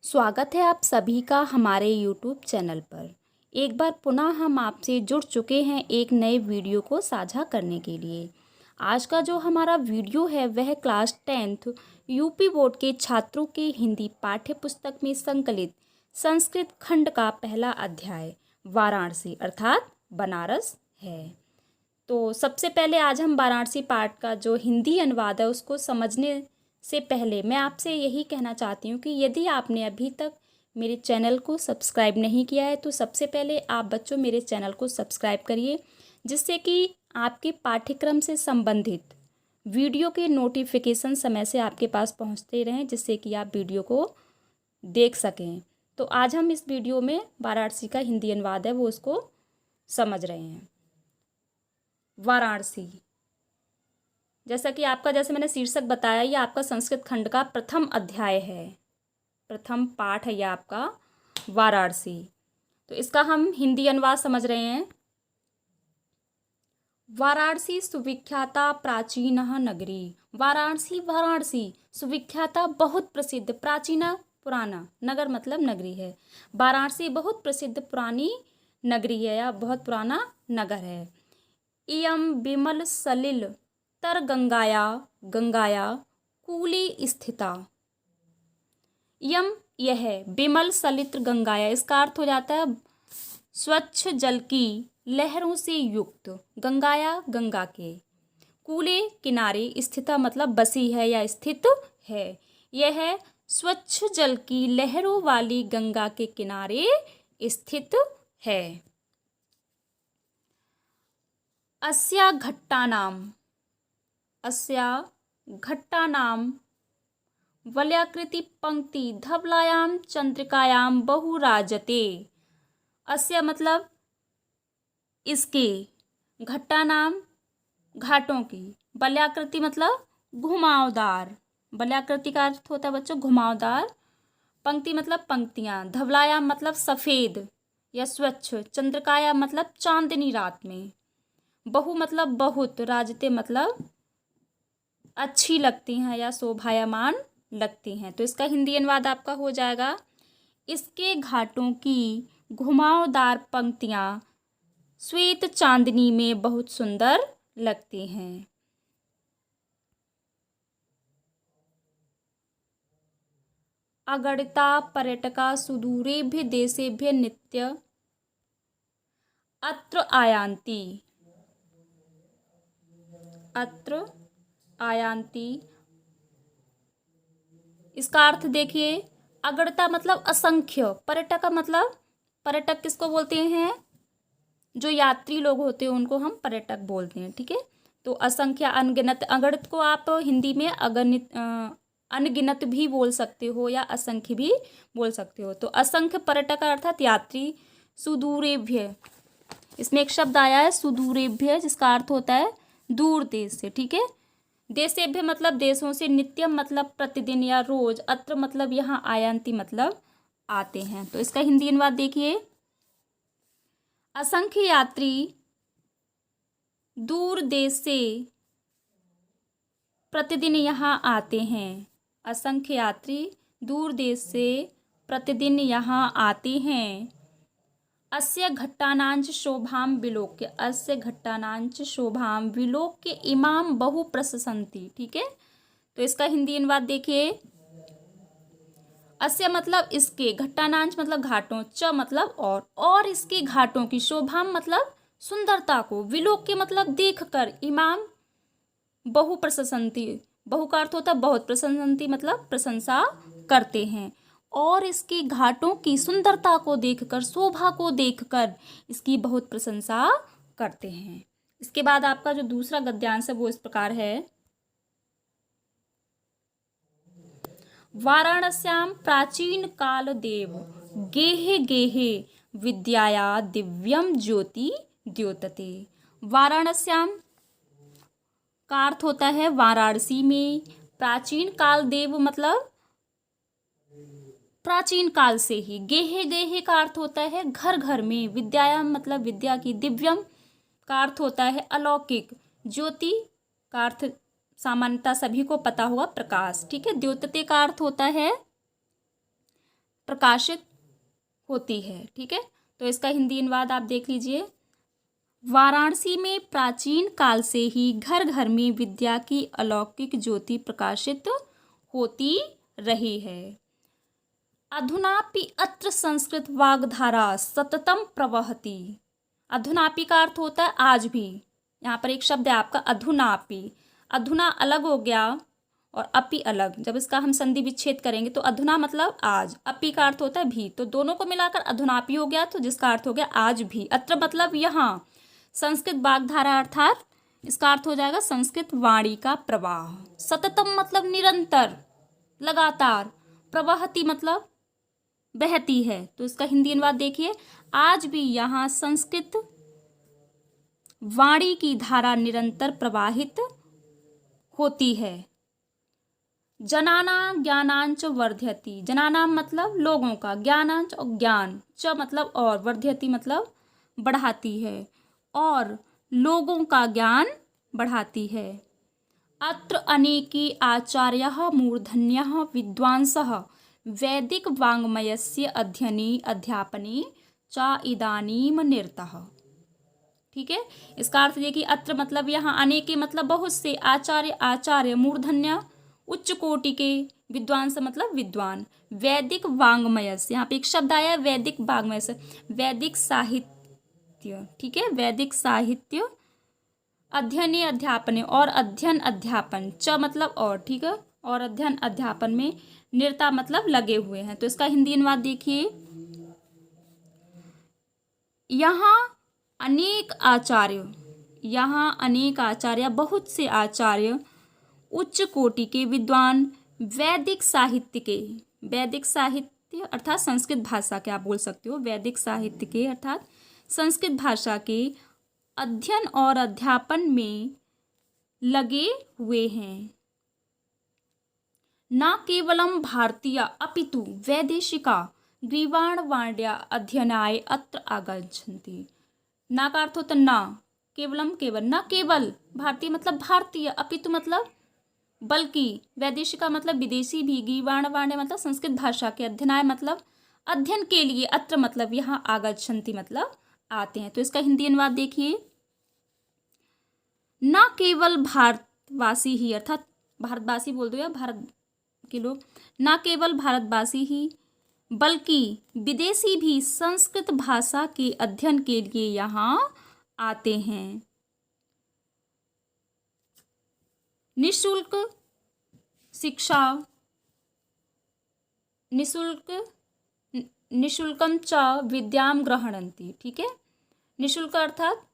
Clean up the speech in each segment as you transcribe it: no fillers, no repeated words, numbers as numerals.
स्वागत है आप सभी का हमारे YouTube चैनल पर। एक बार पुनः हम आपसे जुड़ चुके हैं एक नए वीडियो को साझा करने के लिए। आज का जो हमारा वीडियो है वह क्लास 10th यूपी बोर्ड के छात्रों के हिंदी पाठ्य पुस्तक में संकलित संस्कृत खंड का पहला अध्याय वाराणसी अर्थात बनारस है। तो सबसे पहले आज हम वाराणसी पाठ का जो हिंदी अनुवाद है उसको समझने से पहले मैं आपसे यही कहना चाहती हूँ कि यदि आपने अभी तक मेरे चैनल को सब्सक्राइब नहीं किया है तो सबसे पहले आप बच्चों मेरे चैनल को सब्सक्राइब करिए, जिससे कि आपके पाठ्यक्रम से संबंधित वीडियो के नोटिफिकेशन समय से आपके पास पहुँचते रहें, जिससे कि आप वीडियो को देख सकें। तो आज हम इस वीडियो में वाराणसी का हिंदी अनुवाद है वो उसको समझ रहे हैं। वाराणसी, जैसा कि जैसे मैंने शीर्षक बताया, ये आपका संस्कृत खंड का प्रथम अध्याय है, प्रथम पाठ है यह आपका वाराणसी। तो इसका हम हिंदी अनुवाद समझ रहे हैं। वाराणसी सुविख्याता प्राचीन नगरी। वाराणसी वाराणसी सुविख्याता बहुत प्रसिद्ध, प्राचीना पुराना, नगर मतलब नगरी है। वाराणसी बहुत प्रसिद्ध पुरानी नगरी है या बहुत पुराना नगर है। इयम विमल सलिल तर गंगाया गंगाया कूले स्थिता। यम यह है, विमल सलित्र गंगाया, इसका अर्थ हो जाता है स्वच्छ जल की लहरों से युक्त, गंगाया गंगा के, कूले किनारे, स्थिता मतलब बसी है या स्थित है। यह है स्वच्छ जल की लहरों वाली गंगा के किनारे स्थित है। अस्या घट्टानाम वलयाकृति पंक्ति धवलायाम चंद्रिकायाम बहुराजते। अस्या मतलब इसके, घट्टानाम घाटों की, वलयाकृति मतलब घुमावदार, वलयाकृति का अर्थ होता है बच्चों घुमावदार, पंक्ति मतलब पंक्तियां, धवलायाम मतलब सफ़ेद या स्वच्छ, चंद्रिकायाम मतलब चांदनी रात में, बहु मतलब बहुत, राजते मतलब अच्छी लगती हैं या शोभायमान लगती हैं। तो इसका हिंदी अनुवाद आपका हो जाएगा, इसके घाटों की घुमावदार पंक्तियां श्वेत चांदनी में बहुत सुंदर लगती हैं। अगणिता पर्यटका सुदूरेभ्य देशेभ्य नित्य अत्र आयान्ति। अत्र आयान्ति, इसका अर्थ देखिए, अगणिता मतलब असंख्य, पर्यटक मतलब, पर्यटक किसको बोलते हैं, जो यात्री लोग होते हैं उनको हम पर्यटक बोलते हैं, ठीक है। तो असंख्य, अनगिनत, अगणित को आप हिंदी में अनगिनत भी बोल सकते हो या असंख्य भी बोल सकते हो। तो असंख्य पर्यटक अर्थात यात्री, सुदूरेभ्य, इसमें एक शब्द आया है सुदूरेभ्य, जिसका अर्थ होता है दूर देश से, ठीक है। देशेभ्य मतलब देशों से, नित्यम मतलब प्रतिदिन या रोज, अत्र मतलब यहाँ, आयांति मतलब आते हैं। तो इसका हिंदी अनुवाद देखिए, असंख्य यात्री दूर देश से प्रतिदिन यहाँ आते हैं। असंख्य यात्री दूर देश से प्रतिदिन यहाँ आते हैं। अस्य घट्टानांच शोभाम विलोक्य, अस्य घट्टानांच शोभाम विलोक्य इमाम बहु प्रशंसन्ति, ठीक है। तो इसका हिंदी अनुवाद देखिए, अस्य मतलब इसके, घट्टानांच मतलब घाटों, च मतलब और इसके घाटों की, शोभाम मतलब सुंदरता को, विलोक्य मतलब देखकर, इमाम बहु प्रशंसन्ति, बहु का अर्थ होता है बहुत, प्रशंसन्ति मतलब प्रशंसा करते हैं, और इसके घाटों की सुंदरता को देखकर, शोभा को देखकर इसकी बहुत प्रशंसा करते हैं। इसके बाद आपका जो दूसरा गद्यांश है वो इस प्रकार है। वाराणस्याम प्राचीन काल देव गेहे गेहे विद्याया दिव्यम ज्योति द्योतते। वाराणस्याम का अर्थ होता है वाराणसी में, प्राचीन काल देव मतलब प्राचीन काल से ही, गेहे गेहे का अर्थ होता है घर घर में, विद्यायाम मतलब विद्या की, दिव्यम का अर्थ होता है अलौकिक, ज्योति का अर्थ सामान्यतः सभी को पता होगा प्रकाश, ठीक है। द्योतते का अर्थ होता है प्रकाशित होती है। ठीक है, तो इसका हिंदी अनुवाद आप देख लीजिए। वाराणसी में प्राचीन काल से ही घर घर में विद्या की अलौकिक ज्योति प्रकाशित होती रही है। अधुनापि अत्र संस्कृत वाग्धारा सततम प्रवहति। अधुनापि का अर्थ होता है आज भी। यहाँ पर एक शब्द है आपका अधुनापि। अधुना अलग हो गया और अपि अलग। जब इसका हम संधि विच्छेद करेंगे तो अधुना मतलब आज, अपि का अर्थ होता है भी, तो दोनों को मिलाकर अधुनापि हो गया, तो जिसका अर्थ हो गया आज भी। अत्र मतलब यहाँ, संस्कृत वाग्धारा अर्थात इसका अर्थ हो जाएगा संस्कृत वाणी का प्रवाह। सततम मतलब निरंतर, लगातार। प्रवहति मतलब बहती है। तो इसका हिंदी अनुवाद देखिए, आज भी यहाँ संस्कृत वाणी की धारा निरंतर प्रवाहित होती है। जनाना ज्ञानांच वर्ध्यति। जनाना मतलब लोगों का, ज्ञानांच और ज्ञान, च मतलब और, वर्ध्यति मतलब बढ़ाती है, और लोगों का ज्ञान बढ़ाती है। अत्र अनेके आचार्याः मूर्धन्याः विद्वांसः वैदिक वाङ्मयस्य अध्ययने अध्यापने च इदानीम निरतः। ठीक है, इसका अर्थ ये कि अत्र मतलब यहाँ, अनेके मतलब बहुत से, आचार्य मूर्धन्य उच्च कोटि के, विद्वांस मतलब विद्वान, वैदिक वाङ्मय से, यहाँ पे एक शब्द आया है वैदिक वाङ्मय से, वैदिक साहित्य। ठीक है, वैदिक साहित्य, अध्ययन अध्यापन और अध्ययन अध्यापन, च मतलब और। ठीक है, और अध्ययन अध्यापन में निरता मतलब लगे हुए हैं। तो इसका हिंदी अनुवाद देखिए, यहाँ अनेक आचार्य, बहुत से आचार्य, उच्च कोटि के विद्वान, वैदिक साहित्य अर्थात संस्कृत भाषा के, आप बोल सकते हो वैदिक साहित्य के अर्थात संस्कृत भाषा के अध्ययन और अध्यापन में लगे हुए हैं। न केवलम भारतीय अपितु वैदेशिका ग्रीवाणवाण्या अध्ययनाय अत्र आगच्छन्ति। ना का अर्थ होता न, केवलम केवल, न केवल भारतीय मतलब भारतीय, अपितु मतलब बल्कि, वैदेशिका मतलब विदेशी भी, ग्रीवाणवाण्य मतलब संस्कृत भाषा के, अध्ययनाय मतलब अध्ययन के लिए, अत्र मतलब यहाँ, आगच्छन्ति मतलब आते हैं। तो इसका हिंदी अनुवाद देखिए, न केवल भारतवासी ही, अर्थात भारतवासी बोल दो या भारत के लोग, न केवल भारतवासी ही बल्कि विदेशी भी संस्कृत भाषा के अध्ययन के लिए यहाँ आते हैं। निःशुल्क शिक्षा, निःशुल्कम च विद्याम ग्रहणन्ति। ठीक है, निःशुल्क अर्थात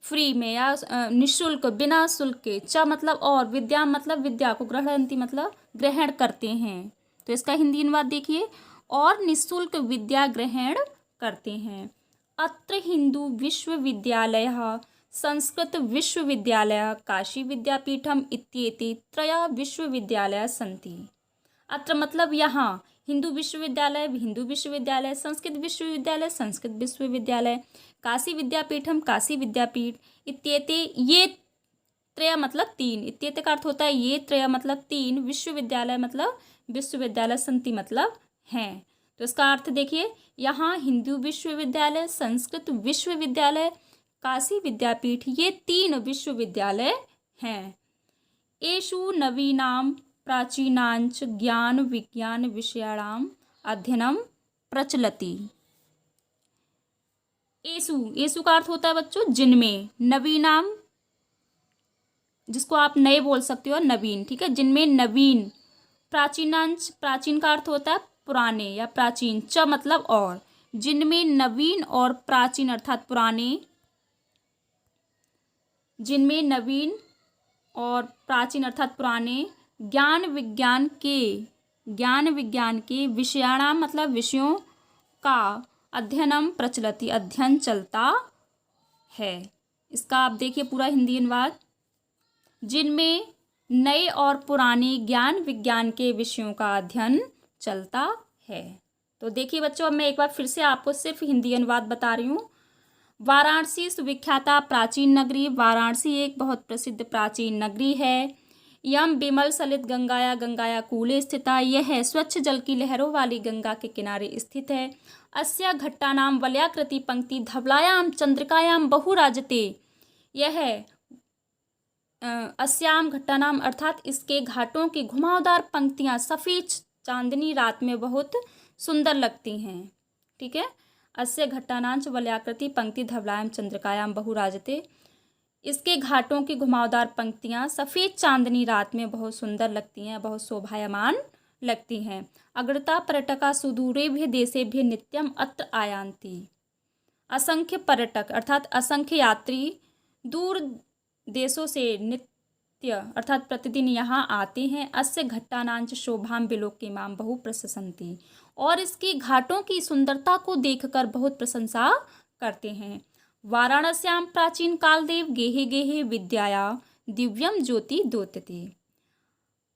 फ्री में या निःशुल्क, बिना शुल्क के, च मतलब और, विद्या मतलब विद्या को, ग्रहणन्ति मतलब ग्रहण करते हैं। तो इसका हिंदी अनुवाद देखिए, और निःशुल्क विद्या ग्रहण करते हैं। अत्र हिंदू विश्वविद्यालयः, संस्कृत विश्वविद्यालयः, काशी विद्यापीठम इत्येते त्रयः विश्वविद्यालयाः सन्ति। अत्र मतलब यहाँ, हिंदू विश्वविद्यालय, संस्कृत विश्वविद्यालय, काशी विद्यापीठम, काशी विद्यापीठ, इत्येते, ये त्रय मतलब तीन, इत्येते का अर्थ होता है ये, त्रय मतलब तीन, विश्वविद्यालय मतलब विश्वविद्यालय, संति मतलब हैं। तो इसका अर्थ देखिए, यहाँ हिंदू विश्वविद्यालय, संस्कृत विश्वविद्यालय, काशी विद्यापीठ, ये तीन विश्वविद्यालय हैं। एषु नवीनां प्राचीनांच ज्ञान विज्ञान विषयाणाम अध्ययनम प्रचलति। एषु का अर्थ होता है बच्चों जिनमें, नवीनाम जिसको आप नए बोल सकते हो, नवीन। ठीक है, जिनमें नवीन, प्राचीनांच, प्राचीन का अर्थ होता है पुराने या प्राचीन, च मतलब और, जिनमें नवीन और प्राचीन अर्थात पुराने, जिनमें नवीन और प्राचीन अर्थात पुराने, ज्ञान विज्ञान के विषयाणाम मतलब विषयों का, अध्ययनम प्रचलति अध्ययन चलता है। इसका आप देखिए पूरा हिंदी अनुवाद, जिनमें नए और पुराने ज्ञान विज्ञान के विषयों का अध्ययन चलता है। तो देखिए बच्चों, अब मैं एक बार फिर से आपको सिर्फ हिंदी अनुवाद बता रही हूँ। वाराणसी सुविख्याता प्राचीन नगरी, वाराणसी एक बहुत प्रसिद्ध प्राचीन नगरी है। यम विमल सलित गंगाया गंगाया कूले स्थिता, यह स्वच्छ जल की लहरों वाली गंगा के किनारे स्थित है। अस्या घट्टानाम वलयाकृति पंक्ति धवलायाम चंद्रिकायाम बहुराजते, यह अस्याम घट्टानाम अर्थात इसके घाटों की घुमावदार पंक्तियां सफ़ेद चांदनी रात में बहुत सुंदर लगती हैं। ठीक है, अस्य घट्टानांच वलयाकृति पंक्ति धवलायाम चंद्रिकायाम बहुराजते, इसके घाटों की घुमावदार पंक्तियां सफ़ेद चांदनी रात में बहुत सुंदर लगती हैं, बहुत शोभायमान लगती हैं। अग्रता पर्यटका सुदूरेभ्य देशेभ्य नित्यम अत्र आयान्ति, असंख्य पर्यटक अर्थात असंख्य यात्री दूर देशों से नित्य अर्थात प्रतिदिन यहाँ आते हैं। अस्य घट्टानांच शोभाम विलोक्यमाम बहु प्रशंसन्ति, और इसकी घाटों की सुंदरता को देखकर बहुत प्रशंसा करते हैं। वाराणस्याम प्राचीन कालदेव गेहे गेहे विद्याया दिव्यम ज्योति द्योतते,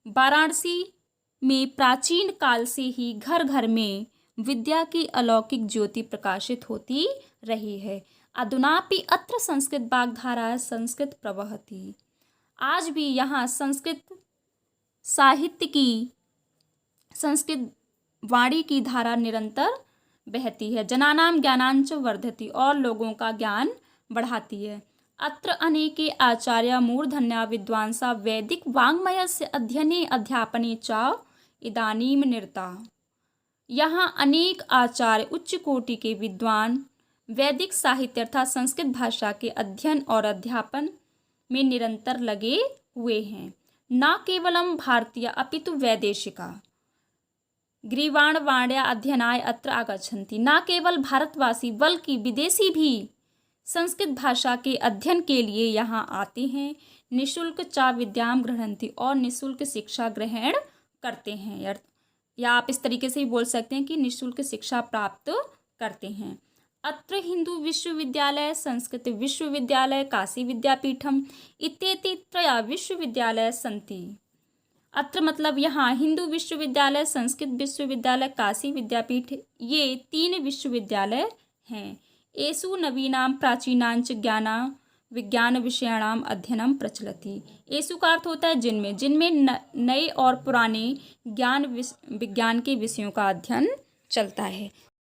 वाराणसी में प्राचीन काल से ही घर घर में विद्या की अलौकिक ज्योति प्रकाशित होती रही है। अधुनापि अत्र संस्कृत वाग्धारा संस्कृत प्रवहति, आज भी यहाँ संस्कृत साहित्य की, संस्कृत वाणी की धारा निरंतर बहती है। जनानाम ज्ञानांच वर्धति, और लोगों का ज्ञान बढ़ाती है। अत्र अनेके आचार्य मूर्धन्या विद्वांसा वैदिक वाङ्मयस्य अध्ययने अध्यापने च इदानीम निरता, यहाँ अनेक आचार्य उच्च कोटि के विद्वान वैदिक साहित्य अर्थात संस्कृत भाषा के अध्ययन और अध्यापन में निरंतर लगे हुए हैं। न केवलम भारतीय अपितु वैदेशिका ग्रीवाण वाण्या अध्ययनाय अत्र आगच्छन्ति, न केवल भारतवासी बल्कि विदेशी भी संस्कृत भाषा के अध्ययन के लिए यहाँ आते हैं। निःशुल्क च विद्याम गृह्णन्ति, और निःशुल्क शिक्षा ग्रहण करते हैं, या आप इस तरीके से भी बोल सकते हैं कि निःशुल्क शिक्षा प्राप्त करते हैं। अत्र हिंदू विश्वविद्यालय, संस्कृत विश्वविद्यालय, काशी विद्यापीठम इत्येते त्रया विश्वविद्यालय सन्ति। अत्र मतलब यहाँ हिंदू विश्वविद्यालय, संस्कृत विश्वविद्यालय, काशी विद्यापीठ, ये 3 विश्वविद्यालय हैं। एषु नवीनां प्राचीनांच विज्ञान विषयाणाम अध्ययनम प्रचलति, एषु का अर्थ होता है जिनमें नए और पुराने विज्ञान के विषयों का अध्ययन चलता है।